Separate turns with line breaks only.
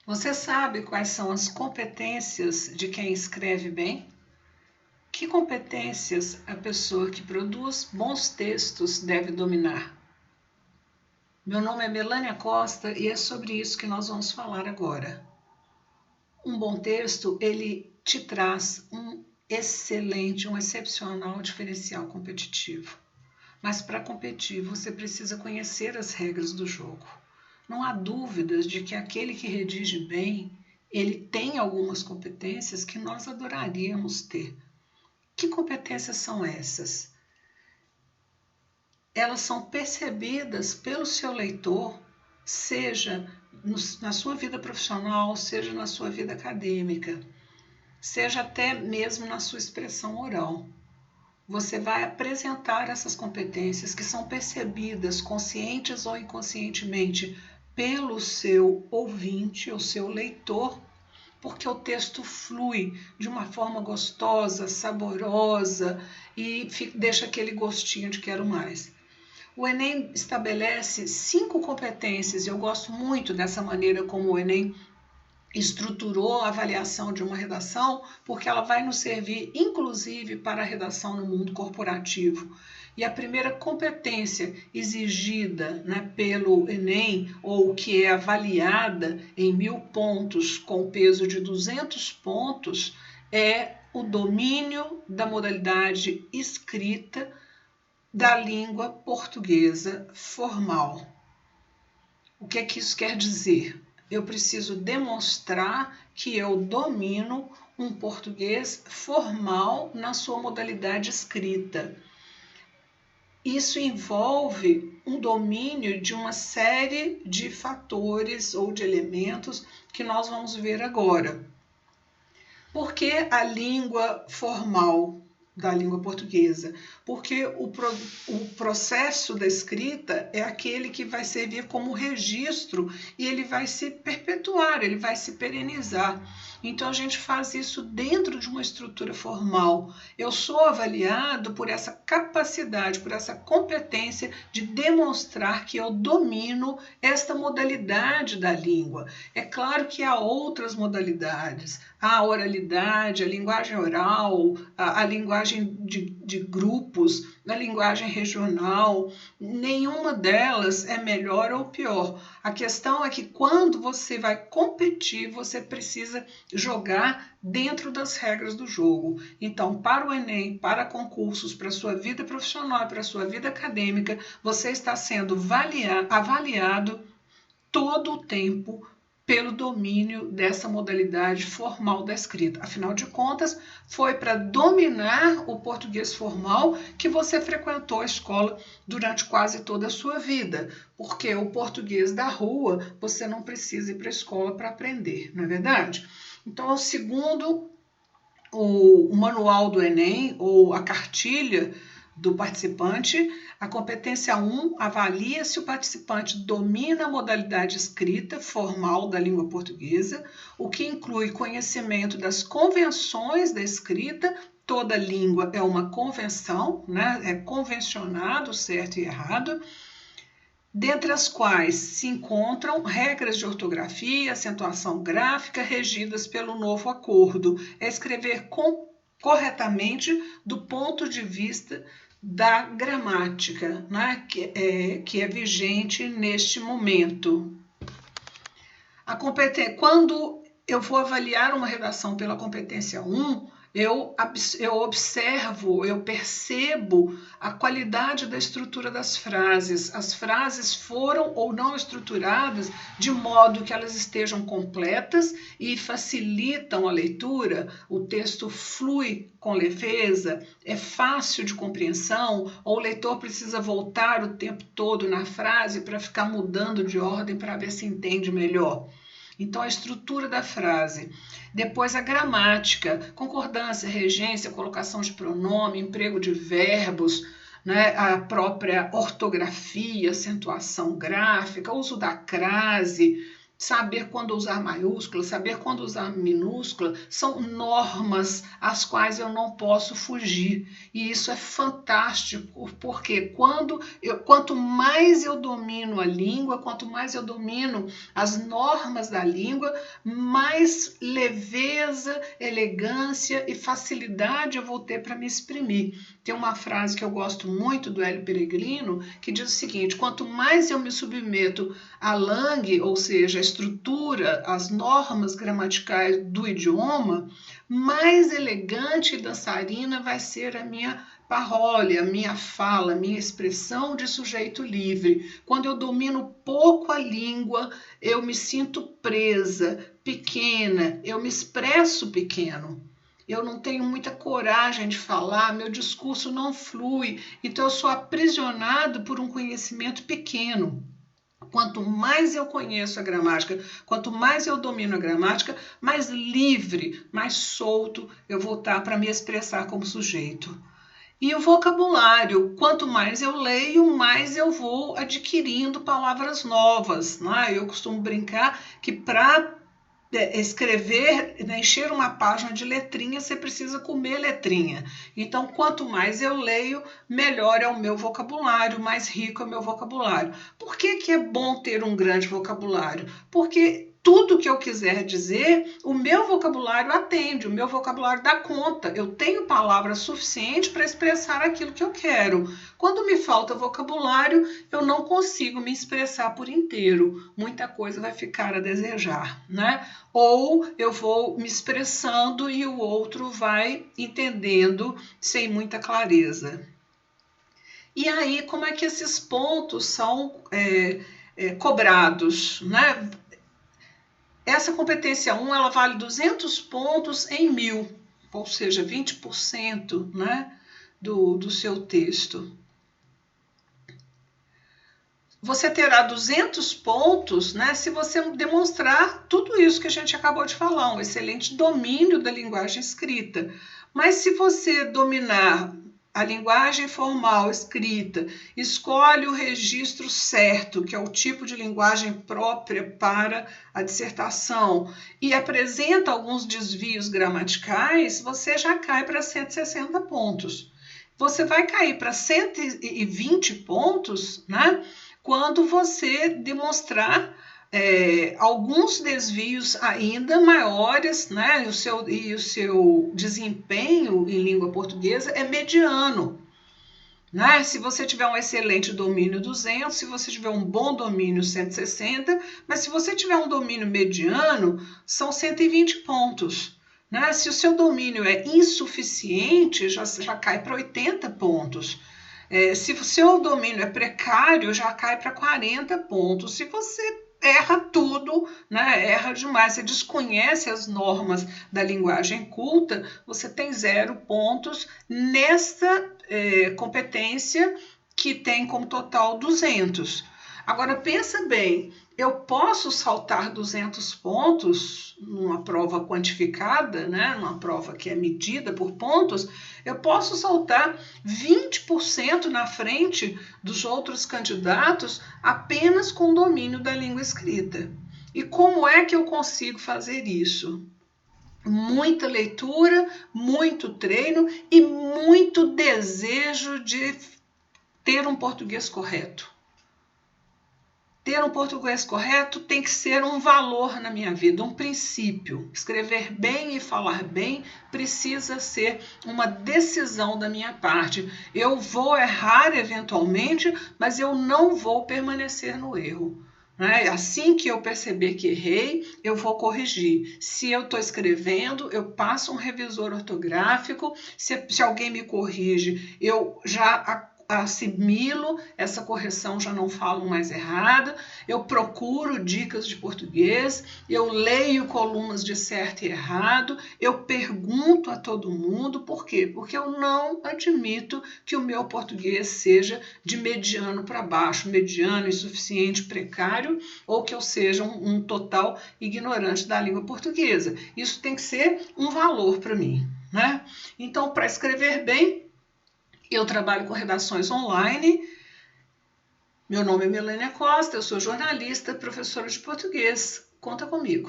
Você sabe quais são as competências de quem escreve bem? Que competências a pessoa que produz bons textos deve dominar? Meu nome é Melânia Costa e é sobre isso que nós vamos falar agora. Um bom texto, ele te traz um excelente, um excepcional diferencial competitivo. Mas para competir, você precisa conhecer as regras do jogo. Não há dúvidas de que aquele que redige bem, ele tem algumas competências que nós adoraríamos ter. Que competências são essas? Elas são percebidas pelo seu leitor, seja na sua vida profissional, seja na sua vida acadêmica, seja até mesmo na sua expressão oral. Você vai apresentar essas competências que são percebidas, conscientes ou inconscientemente, pelo seu ouvinte, o seu leitor, porque o texto flui de uma forma gostosa, saborosa e deixa aquele gostinho de quero mais. O Enem estabelece 5 competências, e eu gosto muito dessa maneira como o Enem estruturou a avaliação de uma redação, porque ela vai nos servir, inclusive, para a redação no mundo corporativo. E a primeira competência exigida, pelo Enem, ou que é avaliada em 1.000 pontos com peso de 200 pontos, é o domínio da modalidade escrita da língua portuguesa formal. O que é que isso quer dizer? Eu preciso demonstrar que eu domino um português formal na sua modalidade escrita. Isso envolve um domínio de uma série de fatores ou de elementos que nós vamos ver agora. Por que a língua formal da língua portuguesa? Porque o processo da escrita é aquele que vai servir como registro e ele vai se perpetuar, ele vai se perenizar. Então, a gente faz isso dentro de uma estrutura formal. Eu sou avaliado por essa capacidade, por essa competência de demonstrar que eu domino esta modalidade da língua. É claro que há outras modalidades, a oralidade, a linguagem oral, a linguagem de grupos, a linguagem regional, nenhuma delas é melhor ou pior. A questão é que quando você vai competir, você precisa jogar dentro das regras do jogo. Então, para o Enem, para concursos, para a sua vida profissional, para a sua vida acadêmica, você está sendo avaliado todo o tempo pelo domínio dessa modalidade formal da escrita. Afinal de contas, foi para dominar o português formal que você frequentou a escola durante quase toda a sua vida, porque o português da rua você não precisa ir para a escola para aprender, não é verdade? Então, segundo o manual do Enem, ou a cartilha do participante, a competência 1 avalia se o participante domina a modalidade escrita formal da língua portuguesa, o que inclui conhecimento das convenções da escrita. Toda língua é uma convenção, é convencionado certo e errado, dentre as quais se encontram regras de ortografia, acentuação gráfica regidas pelo novo acordo. É escrever corretamente do ponto de vista da gramática, que é vigente neste momento. Quando eu vou avaliar uma redação pela competência 1, eu observo, eu percebo a qualidade da estrutura das frases. As frases foram ou não estruturadas de modo que elas estejam completas e facilitam a leitura. O texto flui com leveza, é fácil de compreensão, ou o leitor precisa voltar o tempo todo na frase para ficar mudando de ordem para ver se entende melhor. Então, a estrutura da frase. Depois, a gramática, concordância, regência, colocação de pronome, emprego de verbos, a própria ortografia, acentuação gráfica, uso da crase, saber quando usar maiúscula, saber quando usar minúscula, são normas às quais eu não posso fugir. E isso é fantástico, porque quanto mais eu domino a língua, quanto mais eu domino as normas da língua, mais leveza, elegância e facilidade eu vou ter para me exprimir. Tem uma frase que eu gosto muito do Hélio Peregrino, que diz o seguinte: quanto mais eu me submeto à langue, ou seja, a estrutura, as normas gramaticais do idioma, mais elegante e dançarina vai ser a minha parole, a minha fala, a minha expressão de sujeito livre. Quando eu domino pouco a língua, eu me sinto presa, pequena, eu me expresso pequeno. Eu não tenho muita coragem de falar, meu discurso não flui, então eu sou aprisionado por um conhecimento pequeno. Quanto mais eu conheço a gramática, quanto mais eu domino a gramática, mais livre, mais solto eu vou estar para me expressar como sujeito. E o vocabulário, quanto mais eu leio, mais eu vou adquirindo palavras novas. Né? Eu costumo brincar que para escrever, né, encher uma página de letrinha, você precisa comer letrinha. Então, quanto mais eu leio, melhor é o meu vocabulário, mais rico é o meu vocabulário. Por que é bom ter um grande vocabulário? Porque tudo que eu quiser dizer, o meu vocabulário atende, o meu vocabulário dá conta. Eu tenho palavras suficientes para expressar aquilo que eu quero. Quando me falta vocabulário, eu não consigo me expressar por inteiro. Muita coisa vai ficar a desejar, né? Ou eu vou me expressando e o outro vai entendendo sem muita clareza. E aí, como é que esses pontos são cobrados, né? Essa competência 1, ela vale 200 pontos em 1000, ou seja, 20%, né, do seu texto. Você terá 200 pontos, né, se você demonstrar tudo isso que a gente acabou de falar, um excelente domínio da linguagem escrita. Mas se você dominar a linguagem formal escrita, escolhe o registro certo, que é o tipo de linguagem própria para a dissertação, e apresenta alguns desvios gramaticais, você já cai para 160 pontos. Você vai cair para 120 pontos, né, quando você demonstrar alguns desvios ainda maiores, né? E o seu desempenho em língua portuguesa é mediano. Né? Se você tiver um excelente domínio, 200, se você tiver um bom domínio, 160, mas se você tiver um domínio mediano, são 120 pontos. Né? Se o seu domínio é insuficiente, já cai para 80 pontos. Se o seu domínio é precário, já cai para 40 pontos. Se você erra tudo, né? Erra demais, você desconhece as normas da linguagem culta, você tem 0 pontos nesta competência que tem como total 200. Agora, pensa bem, eu posso saltar 200 pontos numa prova quantificada, né? Numa prova que é medida por pontos, eu posso saltar 20% na frente dos outros candidatos apenas com o domínio da língua escrita. E como é que eu consigo fazer isso? Muita leitura, muito treino e muito desejo de ter um português correto. Ter um português correto tem que ser um valor na minha vida, um princípio. Escrever bem e falar bem precisa ser uma decisão da minha parte. Eu vou errar eventualmente, mas eu não vou permanecer no erro. Assim que eu perceber que errei, eu vou corrigir. Se eu estou escrevendo, eu passo um revisor ortográfico. Se alguém me corrige, eu já assimilo essa correção, já não falo mais errado, eu procuro dicas de português, eu leio colunas de certo e errado, eu pergunto a todo mundo. Por quê? Porque eu não admito que o meu português seja de mediano para baixo, mediano, insuficiente, precário, ou que eu seja um total ignorante da língua portuguesa. Isso tem que ser um valor para mim, né? Então, para escrever bem, eu trabalho com redações online. Meu nome é Melânia Costa, eu sou jornalista, professora de português. conta comigo.